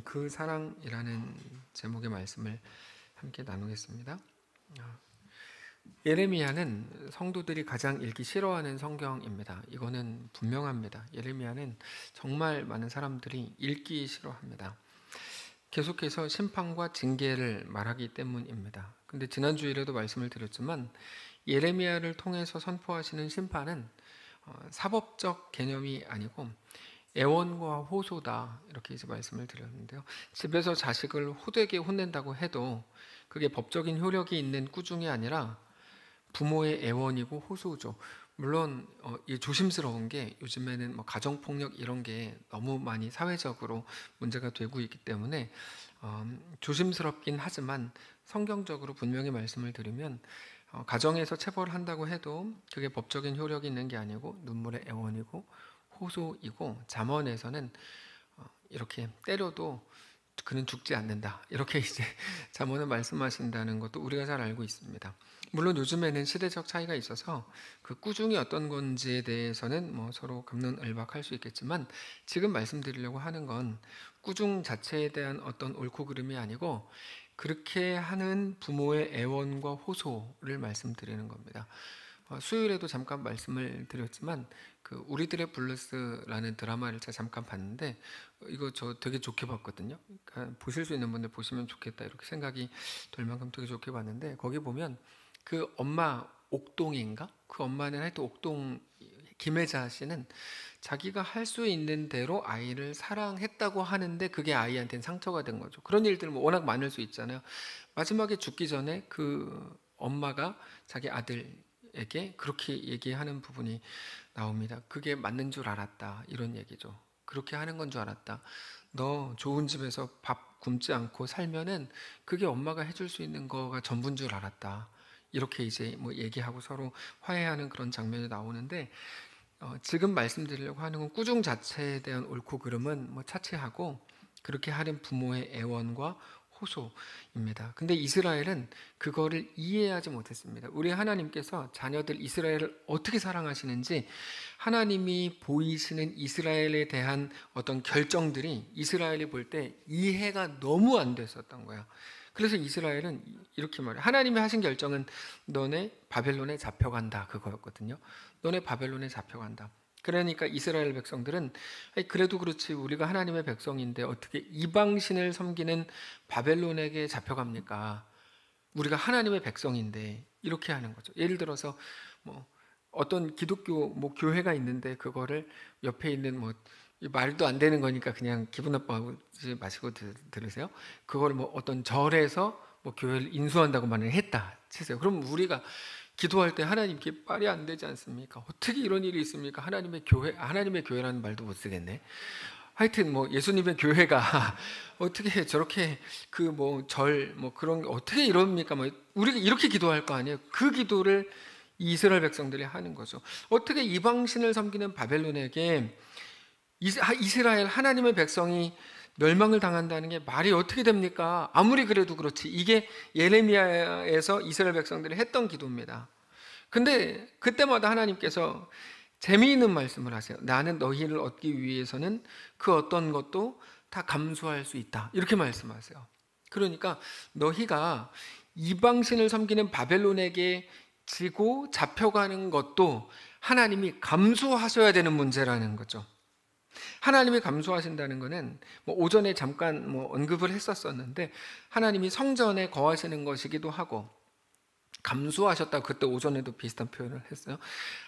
그 사랑이라는 제목의 말씀을 함께 나누겠습니다. 예레미야는 성도들이 가장 읽기 싫어하는 성경입니다. 이거는 분명합니다. 예레미야는 정말 많은 사람들이 읽기 싫어합니다. 계속해서 심판과 징계를 말하기 때문입니다. 근데 지난 주일에도 말씀을 드렸지만 예레미야를 통해서 선포하시는 심판은 사법적 개념이 아니고 애원과 호소다, 이렇게 이제 말씀을 드렸는데요. 집에서 자식을 호되게 혼낸다고 해도 그게 법적인 효력이 있는 꾸중이 아니라 부모의 애원이고 호소죠. 물론 이 조심스러운 게 요즘에는 뭐 가정폭력 이런 게 너무 많이 사회적으로 문제가 되고 있기 때문에 조심스럽긴 하지만 성경적으로 분명히 말씀을 드리면 가정에서 체벌한다고 해도 그게 법적인 효력이 있는 게 아니고 눈물의 애원이고 호소이고, 잠언에서는 이렇게 때려도 그는 죽지 않는다, 이렇게 이제 잠언을 말씀하신다는 것도 우리가 잘 알고 있습니다. 물론 요즘에는 시대적 차이가 있어서 그 꾸중이 어떤 건지에 대해서는 뭐 서로 갑론을박할 수 있겠지만, 지금 말씀드리려고 하는 건 꾸중 자체에 대한 어떤 옳고 그름이 아니고 그렇게 하는 부모의 애원과 호소를 말씀드리는 겁니다. 수요일에도 잠깐 말씀을 드렸지만 그 우리들의 블루스라는 드라마를 제가 잠깐 봤는데 이거 저 되게 좋게 봤거든요. 그러니까 보실 수 있는 분들 보시면 좋겠다, 이렇게 생각이 들 만큼 되게 좋게 봤는데, 거기 보면 그 엄마 옥동인가? 그 엄마는 하여튼 옥동 김혜자 씨는 자기가 할 수 있는 대로 아이를 사랑했다고 하는데 그게 아이한테는 상처가 된 거죠. 그런 일들 뭐 워낙 많을 수 있잖아요. 마지막에 죽기 전에 그 엄마가 자기 아들에게 그렇게 얘기하는 부분이 나옵니다. 그게 맞는 줄 알았다, 이런 얘기죠. 그렇게 하는 건 줄 알았다. 너 좋은 집에서 밥 굶지 않고 살면은 그게 엄마가 해줄 수 있는 거가 전부인 줄 알았다, 이렇게 이제 뭐 얘기하고 서로 화해하는 그런 장면이 나오는데, 지금 말씀드리려고 하는 건 꾸중 자체에 대한 옳고 그름은 뭐 차치하고 그렇게 하는 부모의 애원과 호소입니다. 근데 이스라엘은 그거를 이해하지 못했습니다. 우리 하나님께서 자녀들 이스라엘을 어떻게 사랑하시는지, 하나님이 보이시는 이스라엘에 대한 어떤 결정들이 이스라엘이 볼 때 이해가 너무 안 됐었던 거야. 그래서 이스라엘은 이렇게 말해요. 하나님이 하신 결정은 너네 바벨론에 잡혀간다, 그거였거든요. 너네 바벨론에 잡혀간다. 그러니까 이스라엘 백성들은 그래도 그렇지, 우리가 하나님의 백성인데 어떻게 이방신을 섬기는 바벨론에게 잡혀갑니까? 우리가 하나님의 백성인데, 이렇게 하는 거죠. 예를 들어서 뭐 어떤 기독교 뭐 교회가 있는데 그거를 옆에 있는 뭐 말도 안 되는 거니까 그냥 기분 나빠하지 마시고 들으세요. 그걸 뭐 어떤 절에서 뭐 교회를 인수한다고 말을 했다 치세요. 그럼 우리가 기도할 때 하나님께 말이 안 되지 않습니까? 어떻게 이런 일이 있습니까? 하나님의 교회라는 말도 못 쓰겠네. 하여튼 뭐 예수님의 교회가 어떻게 저렇게 그 뭐 절 뭐 그런 게 어떻게 이럽니까? 뭐 우리가 이렇게 기도할 거 아니에요. 그 기도를 이스라엘 백성들이 하는 거죠. 어떻게 이방신을 섬기는 바벨론에게 이스라엘 하나님의 백성이 멸망을 당한다는 게 말이 어떻게 됩니까? 아무리 그래도 그렇지. 이게 예레미야에서 이스라엘 백성들이 했던 기도입니다. 근데 그때마다 하나님께서 재미있는 말씀을 하세요. 나는 너희를 얻기 위해서는 그 어떤 것도 다 감수할 수 있다, 이렇게 말씀하세요. 그러니까 너희가 이방신을 섬기는 바벨론에게 지고 잡혀가는 것도 하나님이 감수하셔야 되는 문제라는 거죠. 하나님이 감수하신다는 것은 뭐 오전에 잠깐 뭐 언급을 했었었는데, 하나님이 성전에 거하시는 것이기도 하고, 감수하셨다고 그때 오전에도 비슷한 표현을 했어요.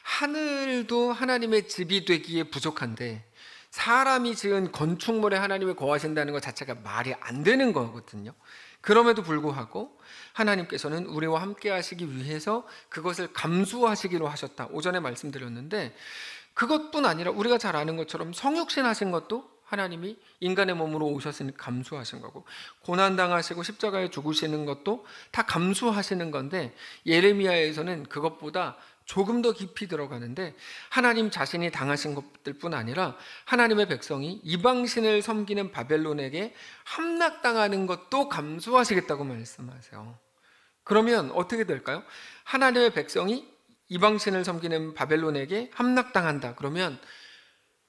하늘도 하나님의 집이 되기에 부족한데 사람이 지은 건축물에 하나님이 거하신다는 것 자체가 말이 안 되는 거거든요. 그럼에도 불구하고 하나님께서는 우리와 함께 하시기 위해서 그것을 감수하시기로 하셨다, 오전에 말씀드렸는데, 그것뿐 아니라 우리가 잘 아는 것처럼 성육신 하신 것도 하나님이 인간의 몸으로 오셨으니 감수하신 거고, 고난당하시고 십자가에 죽으시는 것도 다 감수하시는 건데, 예레미야에서는 그것보다 조금 더 깊이 들어가는데, 하나님 자신이 당하신 것들뿐 아니라 하나님의 백성이 이방신을 섬기는 바벨론에게 함락당하는 것도 감수하시겠다고 말씀하세요. 그러면 어떻게 될까요? 하나님의 백성이 이방신을 섬기는 바벨론에게 함락당한다 그러면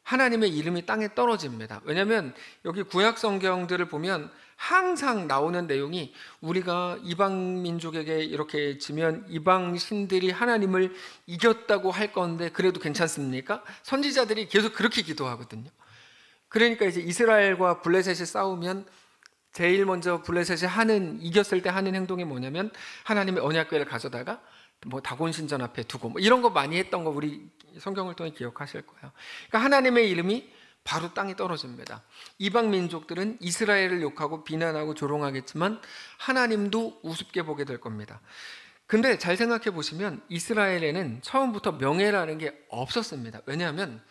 하나님의 이름이 땅에 떨어집니다. 왜냐하면 여기 구약 성경들을 보면 항상 나오는 내용이 우리가 이방 민족에게 이렇게 지면 이방 신들이 하나님을 이겼다고 할 건데 그래도 괜찮습니까? 선지자들이 계속 그렇게 기도하거든요. 그러니까 이제 이스라엘과 블레셋이 싸우면 제일 먼저 블레셋이 이겼을 때 하는 행동이 뭐냐면 하나님의 언약궤를 가져다가 뭐 다곤 신전 앞에 두고 뭐 이런 거 많이 했던 거 우리 성경을 통해 기억하실 거예요. 그러니까 하나님의 이름이 바로 땅에 떨어집니다. 이방 민족들은 이스라엘을 욕하고 비난하고 조롱하겠지만 하나님도 우습게 보게 될 겁니다. 근데 잘 생각해 보시면 이스라엘에는 처음부터 명예라는 게 없었습니다. 왜냐하면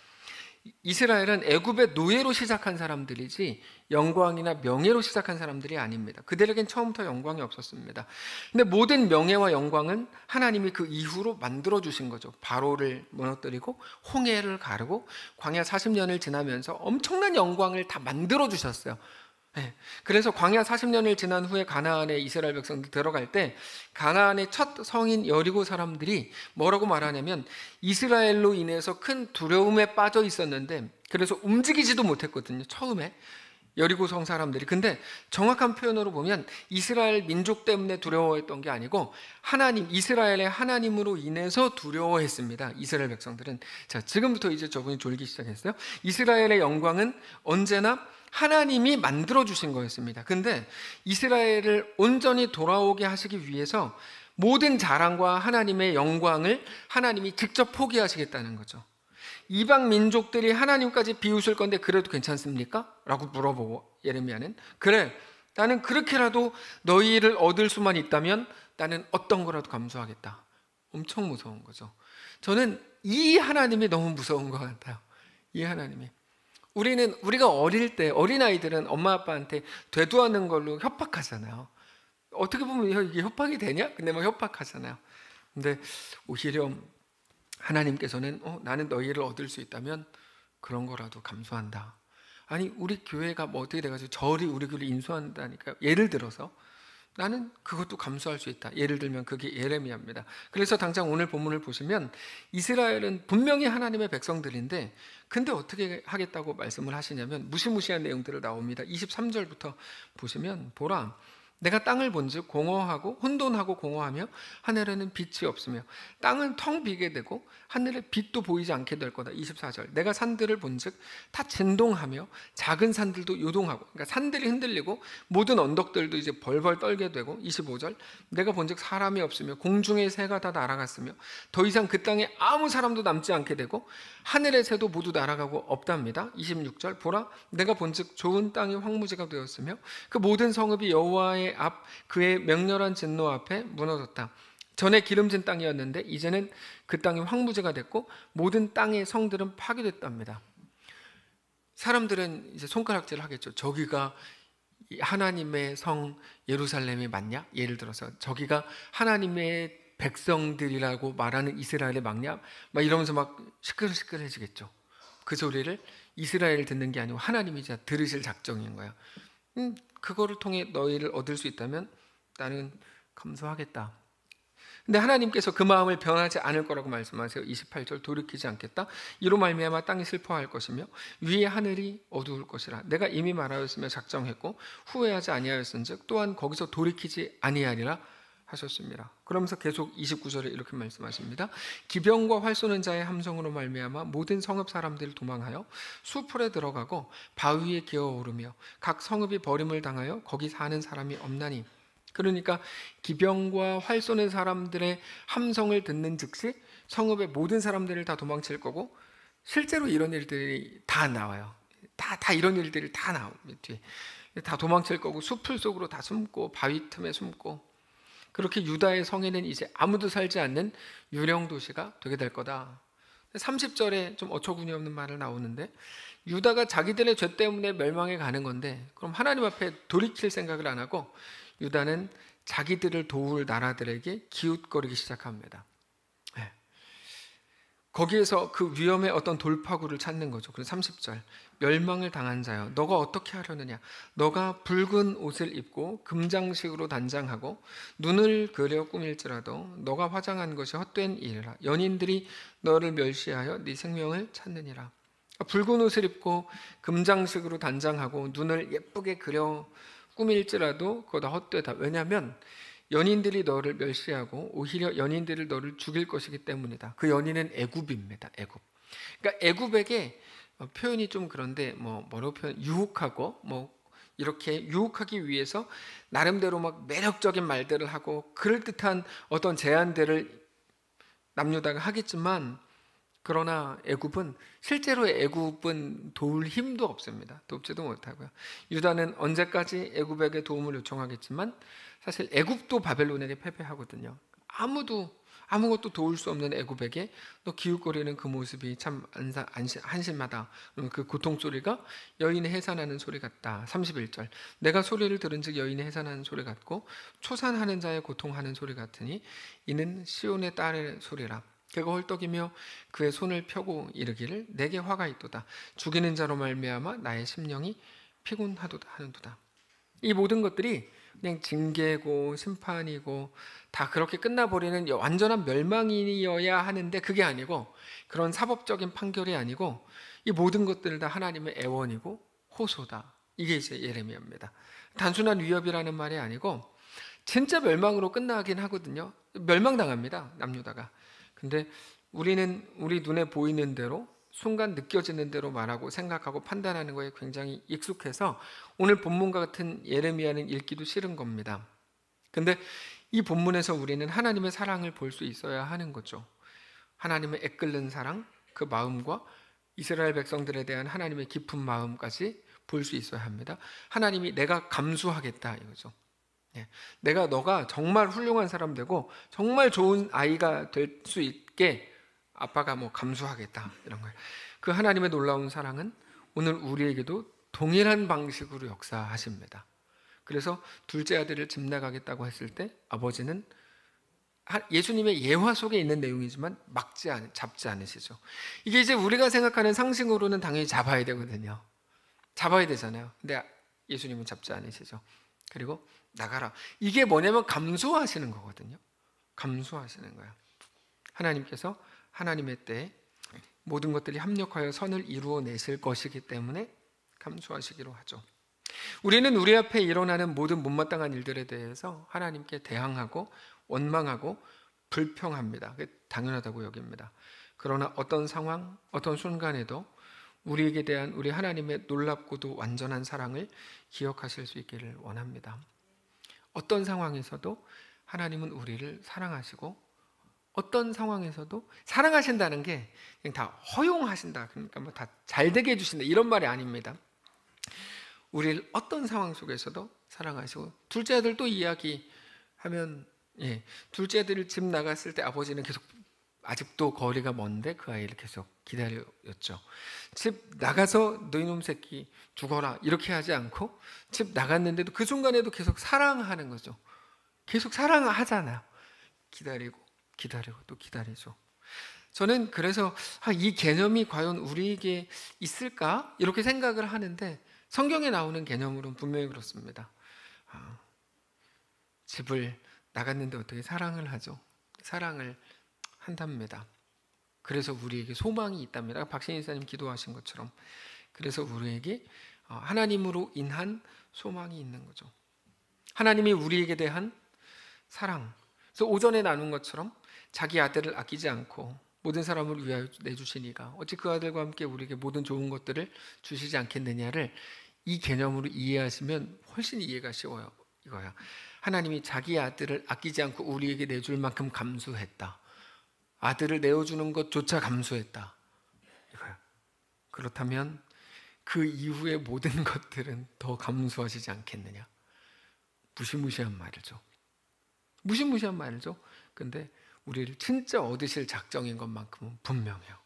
이스라엘은 애굽의 노예로 시작한 사람들이지 영광이나 명예로 시작한 사람들이 아닙니다. 그들에겐 처음부터 영광이 없었습니다. 근데 모든 명예와 영광은 하나님이 그 이후로 만들어 주신 거죠. 바로를 무너뜨리고 홍해를 가르고 광야 40년을 지나면서 엄청난 영광을 다 만들어 주셨어요. 네. 그래서 광야 40년을 지난 후에 가나안에 이스라엘 백성들 들어갈 때 가나안의 첫 성인 여리고 사람들이 뭐라고 말하냐면 이스라엘로 인해서 큰 두려움에 빠져 있었는데 그래서 움직이지도 못했거든요. 처음에 여리고 성 사람들이. 근데 정확한 표현으로 보면 이스라엘 민족 때문에 두려워했던 게 아니고 이스라엘의 하나님으로 인해서 두려워했습니다. 이스라엘 백성들은. 자, 지금부터 이제 저분이 졸기 시작했어요. 이스라엘의 영광은 언제나 하나님이 만들어주신 거였습니다. 근데 이스라엘을 온전히 돌아오게 하시기 위해서 모든 자랑과 하나님의 영광을 하나님이 직접 포기하시겠다는 거죠. 이방 민족들이 하나님까지 비웃을 건데 그래도 괜찮습니까? 라고 물어보고 예레미야는 그래, 나는 그렇게라도 너희를 얻을 수만 있다면 나는 어떤 거라도 감수하겠다. 엄청 무서운 거죠. 저는 이 하나님이 너무 무서운 것 같아요. 이 하나님이. 우리가 어릴 때 어린아이들은 엄마 아빠한테 되도하는 걸로 협박하잖아요. 어떻게 보면 이게 협박이 되냐? 근데 뭐 협박하잖아요. 근데 오히려 하나님께서는 나는 너희를 얻을 수 있다면 그런 거라도 감수한다. 아니 우리 교회가 뭐 어떻게 돼가지고 절이 우리 교회를 인수한다니까요. 예를 들어서 나는 그것도 감수할 수 있다. 예를 들면 그게 예레미야입니다. 그래서 당장 오늘 본문을 보시면 이스라엘은 분명히 하나님의 백성들인데 근데 어떻게 하겠다고 말씀을 하시냐면 무시무시한 내용들을 나옵니다. 23절부터 보시면 보라, 내가 땅을 본즉 공허하고 혼돈하고 공허하며 하늘에는 빛이 없으며 땅은 텅 비게 되고 하늘에 빛도 보이지 않게 될 거다. 24절, 내가 산들을 본즉 다 진동하며 작은 산들도 요동하고, 그러니까 산들이 흔들리고 모든 언덕들도 이제 벌벌 떨게 되고. 25절, 내가 본즉 사람이 없으며 공중의 새가 다 날아갔으며 더 이상 그 땅에 아무 사람도 남지 않게 되고 하늘의 새도 모두 날아가고 없답니다. 26절, 보라, 내가 본즉 좋은 땅이 황무지가 되었으며 그 모든 성읍이 여호와의 앞 그의 맹렬한 진노 앞에 무너졌다. 전에 기름진 땅이었는데 이제는 그 땅이 황무지가 됐고 모든 땅의 성들은 파괴됐답니다. 사람들은 이제 손가락질을 하겠죠. 저기가 하나님의 성 예루살렘이 맞냐? 예를 들어서 저기가 하나님의 백성들이라고 말하는 이스라엘의 막냐? 막 이러면서 막 시끌시끌해지겠죠. 그 소리를 이스라엘 듣는 게 아니고 하나님이 들으실 작정인 거야. 그거를 통해 너희를 얻을 수 있다면 나는 감수하겠다. 근데 하나님께서 그 마음을 변하지 않을 거라고 말씀하세요. 28절, 돌이키지 않겠다. 이로 말미암아 땅이 슬퍼할 것이며 위의 하늘이 어두울 것이라. 내가 이미 말하였으며 작정했고 후회하지 아니하였은즉 또한 거기서 돌이키지 아니하리라 하셨습니다. 그러면서 계속 29절에 이렇게 말씀하십니다. 기병과 활 쏘는 자의 함성으로 말미암아 모든 성읍 사람들이 도망하여 수풀에 들어가고 바위에 기어오르며 각 성읍이 버림을 당하여 거기 사는 사람이 없나니. 그러니까 기병과 활 쏘는 사람들의 함성을 듣는 즉시 성읍의 모든 사람들을 다 도망칠 거고, 실제로 이런 일들이 다 나와요. 다 이런 일들이 다 나옵니다. 다 도망칠 거고 수풀 속으로 다 숨고 바위 틈에 숨고, 그렇게 유다의 성에는 이제 아무도 살지 않는 유령 도시가 되게 될 거다. 30절에 좀 어처구니 없는 말을 나오는데, 유다가 자기들의 죄 때문에 멸망해 가는 건데 그럼 하나님 앞에 돌이킬 생각을 안 하고 유다는 자기들을 도울 나라들에게 기웃거리기 시작합니다. 네. 거기에서 그 위험의 어떤 돌파구를 찾는 거죠. 그래서 30절, 멸망을 당한 자여 너가 어떻게 하려느냐. 너가 붉은 옷을 입고 금장식으로 단장하고 눈을 그려 꾸밀지라도 너가 화장한 것이 헛된 일이라. 연인들이 너를 멸시하여 네 생명을 찾느니라. 붉은 옷을 입고 금장식으로 단장하고 눈을 예쁘게 그려 꾸밀지라도 그거 다 헛되다. 왜냐하면 연인들이 너를 멸시하고 오히려 연인들이 너를 죽일 것이기 때문이다. 그 연인은 애굽입니다. 애굽. 그러니까 애굽에게 표현이 좀 그런데 뭐라고 표현? 유혹하고 이렇게 유혹하기 위해서 나름대로 막 매력적인 말들을 하고 그럴듯한 어떤 제안들을 남유다가 하겠지만, 그러나 애굽은 실제로 애굽은 도울 힘도 없습니다. 돕지도 못하고요. 유다는 언제까지 애굽에게 도움을 요청하겠지만 사실 애굽도 바벨론에게 패배하거든요. 아무것도 도울 수 없는 애굽에게 너 기웃거리는 그 모습이 참 한심하다. 그 고통 소리가 여인의 해산하는 소리 같다. 31절. 내가 소리를 들은즉 여인의 해산하는 소리 같고 초산하는 자의 고통하는 소리 같으니 이는 시온의 딸의 소리라. 그가 헐떡이며 그의 손을 펴고 이르기를 내게 화가 있도다. 죽이는 자로 말미암아 나의 심령이 피곤하도다 하는도다. 이 모든 것들이 그냥 징계고 심판이고 다 그렇게 끝나버리는 완전한 멸망이어야 하는데, 그게 아니고, 그런 사법적인 판결이 아니고 이 모든 것들을 다 하나님의 애원이고 호소다. 이게 이제 예레미야입니다. 단순한 위협이라는 말이 아니고 진짜 멸망으로 끝나긴 하거든요. 멸망당합니다, 남유다가. 근데 우리는 우리 눈에 보이는 대로 순간 느껴지는 대로 말하고 생각하고 판단하는 거에 굉장히 익숙해서 오늘 본문과 같은 예레미야는 읽기도 싫은 겁니다. 근데 이 본문에서 우리는 하나님의 사랑을 볼 수 있어야 하는 거죠. 하나님의 애끓는 사랑, 그 마음과 이스라엘 백성들에 대한 하나님의 깊은 마음까지 볼 수 있어야 합니다. 하나님이 내가 감수하겠다 이거죠. 너가 정말 훌륭한 사람 되고 정말 좋은 아이가 될 수 있게 아빠가 감수하겠다, 이런 거예요. 그 하나님의 놀라운 사랑은 오늘 우리에게도 동일한 방식으로 역사하십니다. 그래서 둘째 아들을 집 나가겠다고 했을 때 아버지는 예수님의 예화 속에 있는 내용이지만 잡지 않으시죠. 이게 이제 우리가 생각하는 상식으로는 당연히 잡아야 되거든요. 잡아야 되잖아요. 근데 예수님은 잡지 않으시죠. 그리고 나가라. 이게 뭐냐면 감수하시는 거거든요. 감수하시는 거예요. 하나님께서 하나님의 때에 모든 것들이 합력하여 선을 이루어내실 것이기 때문에 감수하시기로 하죠. 우리는 우리 앞에 일어나는 모든 못마땅한 일들에 대해서 하나님께 대항하고 원망하고 불평합니다. 그게 당연하다고 여깁니다. 그러나 어떤 상황, 어떤 순간에도 우리에게 대한 우리 하나님의 놀랍고도 완전한 사랑을 기억하실 수 있기를 원합니다. 어떤 상황에서도 하나님은 우리를 사랑하시고, 어떤 상황에서도 사랑하신다는 게 그냥 다 허용하신다, 그러니까 다 잘되게 해주신다, 이런 말이 아닙니다. 우리를 어떤 상황 속에서도 사랑하시고, 둘째 아들 또 이야기하면, 둘째 아들 집 나갔을 때 아버지는 계속 아직도 거리가 먼데 그 아이를 계속 기다렸죠. 집 나가서 너 이놈 새끼 죽어라 이렇게 하지 않고 집 나갔는데도 그 순간에도 계속 사랑하는 거죠. 계속 사랑하잖아요. 기다리고 또 기다리죠. 저는 그래서 이 개념이 과연 우리에게 있을까? 이렇게 생각을 하는데 성경에 나오는 개념으로는 분명히 그렇습니다. 집을 나갔는데 어떻게 사랑을 하죠? 사랑을 한답니다. 그래서 우리에게 소망이 있답니다. 박신희 사님 기도하신 것처럼. 그래서 우리에게 하나님으로 인한 소망이 있는 거죠. 하나님이 우리에게 대한 사랑. 그래서 오전에 나눈 것처럼 자기 아들을 아끼지 않고 모든 사람을 위하여 내주시니가 어찌 그 아들과 함께 우리에게 모든 좋은 것들을 주시지 않겠느냐를 이 개념으로 이해하시면 훨씬 이해가 쉬워요. 이거야. 하나님이 자기 아들을 아끼지 않고 우리에게 내줄 만큼 감수했다. 아들을 내어주는 것조차 감수했다. 이거야. 그렇다면 그 이후의 모든 것들은 더 감수하시지 않겠느냐? 무시무시한 말이죠. 무시무시한 말이죠. 근데 우리를 진짜 얻으실 작정인 것만큼은 분명해요.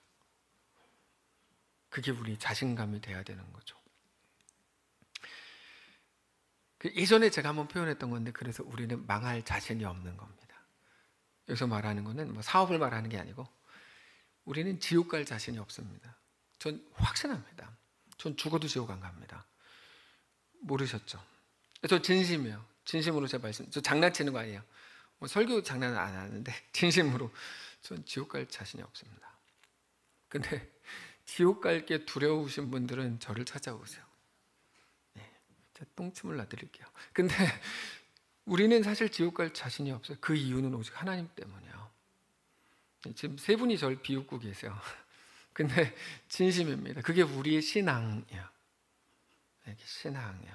그게 우리 자신감이 돼야 되는 거죠. 예전에 제가 한번 표현했던 건데, 그래서 우리는 망할 자신이 없는 겁니다. 여기서 말하는 거는 사업을 말하는 게 아니고 우리는 지옥 갈 자신이 없습니다. 전 확신합니다. 전 죽어도 지옥 안 갑니다. 모르셨죠? 저 진심이에요. 진심으로 제 말씀. 저 장난치는 거 아니에요. 설교 장난은 안 하는데 진심으로 전 지옥 갈 자신이 없습니다. 근데 지옥 갈 게 두려우신 분들은 저를 찾아오세요. 네, 제가 똥침을 놔드릴게요. 근데 우리는 사실 지옥 갈 자신이 없어요. 그 이유는 오직 하나님 때문이에요. 지금 세 분이 저를 비웃고 계세요. 근데 진심입니다. 그게 우리의 신앙이에요. 이게 신앙이에요.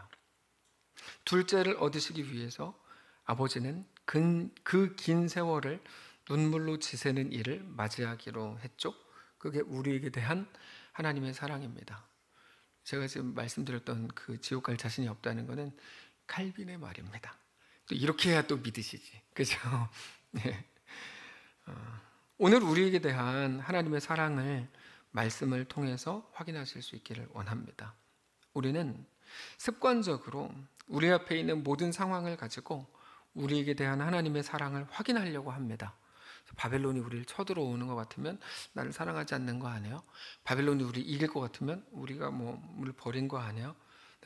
둘째를 얻으시기 위해서 아버지는 그 긴 세월을 눈물로 지새는 일을 맞이하기로 했죠. 그게 우리에게 대한 하나님의 사랑입니다. 제가 지금 말씀드렸던 그 지옥 갈 자신이 없다는 것은 칼빈의 말입니다. 이렇게 해야 또 믿으시지, 그죠? 네. 오늘 우리에게 대한 하나님의 사랑을 말씀을 통해서 확인하실 수 있기를 원합니다. 우리는 습관적으로 우리 앞에 있는 모든 상황을 가지고 우리에게 대한 하나님의 사랑을 확인하려고 합니다. 바벨론이 우리를 쳐들어오는 것 같으면 나를 사랑하지 않는 거 아니에요? 바벨론이 우리 이길 것 같으면 우리가 우리를 버린 거 아니에요?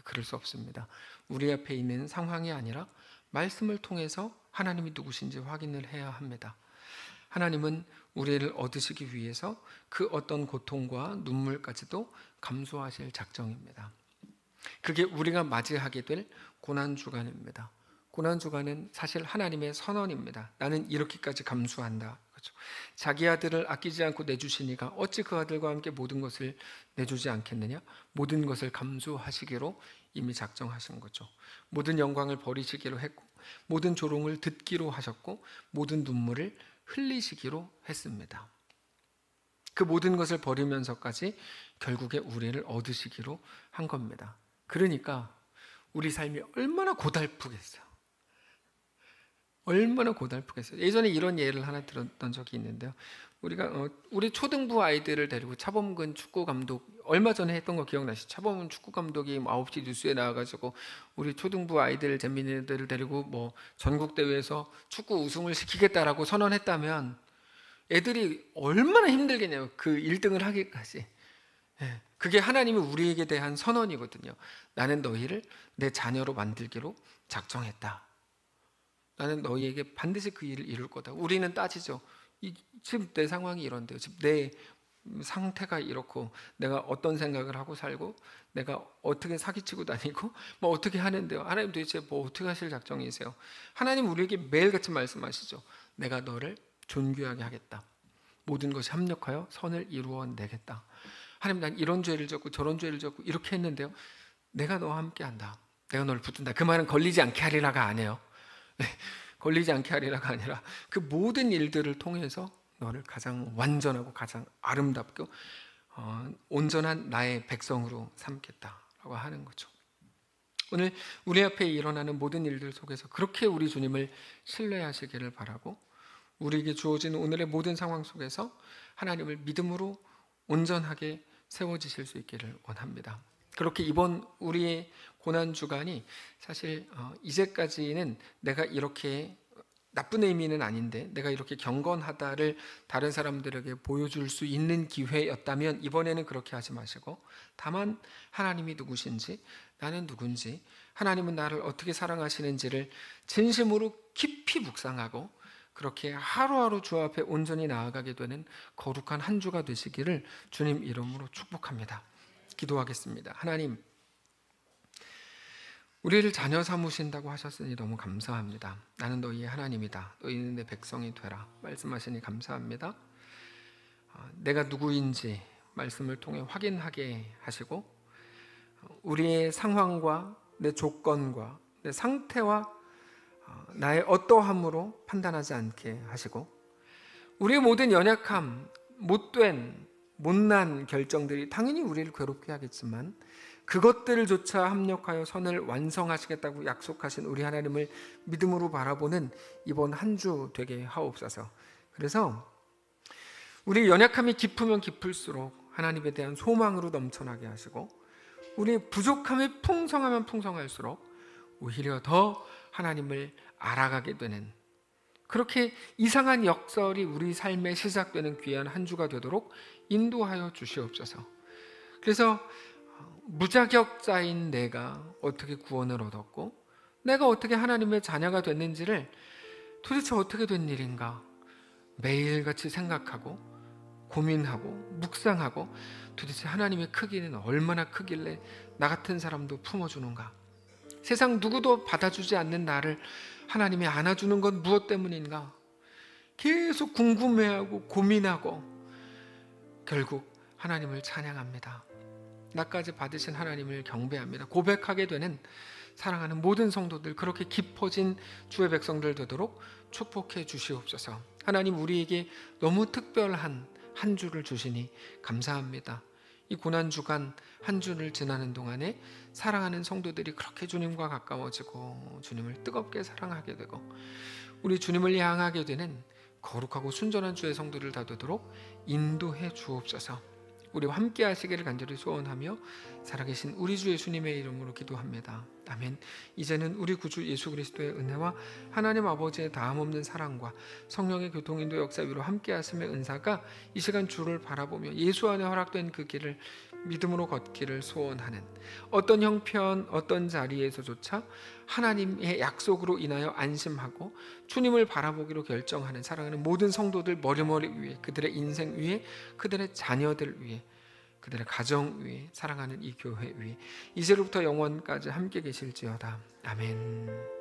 그럴 수 없습니다. 우리 앞에 있는 상황이 아니라 말씀을 통해서 하나님이 누구신지 확인을 해야 합니다. 하나님은 우리를 얻으시기 위해서 그 어떤 고통과 눈물까지도 감수하실 작정입니다. 그게 우리가 맞이하게 될 고난주간입니다. 고난주간은 사실 하나님의 선언입니다. 나는 이렇게까지 감수한다. 그렇죠? 자기 아들을 아끼지 않고 내주시니까 어찌 그 아들과 함께 모든 것을 내주지 않겠느냐? 모든 것을 감수하시기로 이미 작정하신 거죠. 모든 영광을 버리시기로 했고, 모든 조롱을 듣기로 하셨고, 모든 눈물을 흘리시기로 했습니다. 그 모든 것을 버리면서까지 결국에 우리를 얻으시기로 한 겁니다. 그러니까 우리 삶이 얼마나 고달프겠어요. 얼마나 고달프겠어요. 예전에 이런 예를 하나 들었던 적이 있는데요. 우리 초등부 아이들을 데리고 차범근 축구 감독, 얼마 전에 했던 거 기억나시죠? 차범근 축구 감독이 9시 뉴스에 나와가지고 우리 초등부 아이들, 재민이들을 데리고 전국 대회에서 축구 우승을 시키겠다라고 선언했다면 애들이 얼마나 힘들겠냐고, 그 1등을 하기까지. 그게 하나님이 우리에게 대한 선언이거든요. 나는 너희를 내 자녀로 만들기로 작정했다. 나는 너희에게 반드시 그 일을 이룰 거다. 우리는 따지죠. 지금 내 상황이 이런데요. 지금 내 상태가 이렇고, 내가 어떤 생각을 하고 살고, 내가 어떻게 사기치고 다니고, 어떻게 하는데요. 하나님 도대체 어떻게 하실 작정이세요? 하나님 우리에게 매일같이 말씀하시죠. 내가 너를 존귀하게 하겠다. 모든 것이 합력하여 선을 이루어내겠다. 하나님, 난 이런 죄를 졌고 저런 죄를 졌고 이렇게 했는데요. 내가 너와 함께 한다. 내가 너를 붙든다. 그 말은 걸리지 않게 하리라가 아니에요. 걸리지 않게 하리라가 아니라 그 모든 일들을 통해서 너를 가장 완전하고 가장 아름답고 온전한 나의 백성으로 삼겠다라고 하는 거죠. 오늘 우리 앞에 일어나는 모든 일들 속에서 그렇게 우리 주님을 신뢰하시기를 바라고, 우리에게 주어진 오늘의 모든 상황 속에서 하나님을 믿음으로 온전하게 세워지실 수 있기를 원합니다. 그렇게 이번 우리의 고난주간이 사실 이제까지는 내가 이렇게 나쁜 의미는 아닌데 내가 이렇게 경건하다를 다른 사람들에게 보여줄 수 있는 기회였다면 이번에는 그렇게 하지 마시고, 다만 하나님이 누구신지, 나는 누군지, 하나님은 나를 어떻게 사랑하시는지를 진심으로 깊이 묵상하고 그렇게 하루하루 주 앞에 온전히 나아가게 되는 거룩한 한 주가 되시기를 주님 이름으로 축복합니다. 기도하겠습니다. 하나님, 우리를 자녀 삼으신다고 하셨으니 너무 감사합니다. 나는 너희의 하나님이다. 너희는 내 백성이 되라. 말씀하시니 감사합니다. 내가 누구인지 말씀을 통해 확인하게 하시고, 우리의 상황과 내 조건과 내 상태와 나의 어떠함으로 판단하지 않게 하시고, 우리의 모든 연약함, 못된 못난 결정들이 당연히 우리를 괴롭게 하겠지만 그것들조차 합력하여 선을 완성하시겠다고 약속하신 우리 하나님을 믿음으로 바라보는 이번 한 주 되게 하옵소서. 그래서 우리 연약함이 깊으면 깊을수록 하나님에 대한 소망으로 넘쳐나게 하시고, 우리 부족함이 풍성하면 풍성할수록 오히려 더 하나님을 알아가게 되는, 그렇게 이상한 역설이 우리 삶에 시작되는 귀한 한 주가 되도록 인도하여 주시옵소서. 그래서 무자격자인 내가 어떻게 구원을 얻었고 내가 어떻게 하나님의 자녀가 됐는지를 도대체 어떻게 된 일인가 매일같이 생각하고 고민하고 묵상하고 도대체 하나님의 크기는 얼마나 크길래 나 같은 사람도 품어주는가? 세상 누구도 받아주지 않는 나를 하나님이 안아주는 건 무엇 때문인가? 계속 궁금해하고 고민하고 결국 하나님을 찬양합니다. 나까지 받으신 하나님을 경배합니다. 고백하게 되는 사랑하는 모든 성도들, 그렇게 깊어진 주의 백성들 되도록 축복해 주시옵소서. 하나님, 우리에게 너무 특별한 한 주를 주시니 감사합니다. 이 고난주간 한 주를 지나는 동안에 사랑하는 성도들이 그렇게 주님과 가까워지고 주님을 뜨겁게 사랑하게 되고 우리 주님을 향하게 되는 거룩하고 순전한 주의 성도를 다 되도록 인도해 주옵소서. 우리와 함께 하시기를 간절히 소원하며 살아계신 우리 주 예수님의 이름으로 기도합니다. 아멘. 이제는 우리 구주 예수 그리스도의 은혜와 하나님 아버지의 다함없는 사랑과 성령의 교통인도 역사 위로 함께 하심의 은사가 이 시간 주를 바라보며 예수 안에 허락된 그 길을 믿음으로 걷기를 소원하는, 어떤 형편 어떤 자리에서조차 하나님의 약속으로 인하여 안심하고 주님을 바라보기로 결정하는 사랑하는 모든 성도들 머리머리 위에, 그들의 인생 위에, 그들의 자녀들 위에, 그들의 가정 위에, 사랑하는 이 교회 위에 이제로부터 영원까지 함께 계실지어다. 아멘.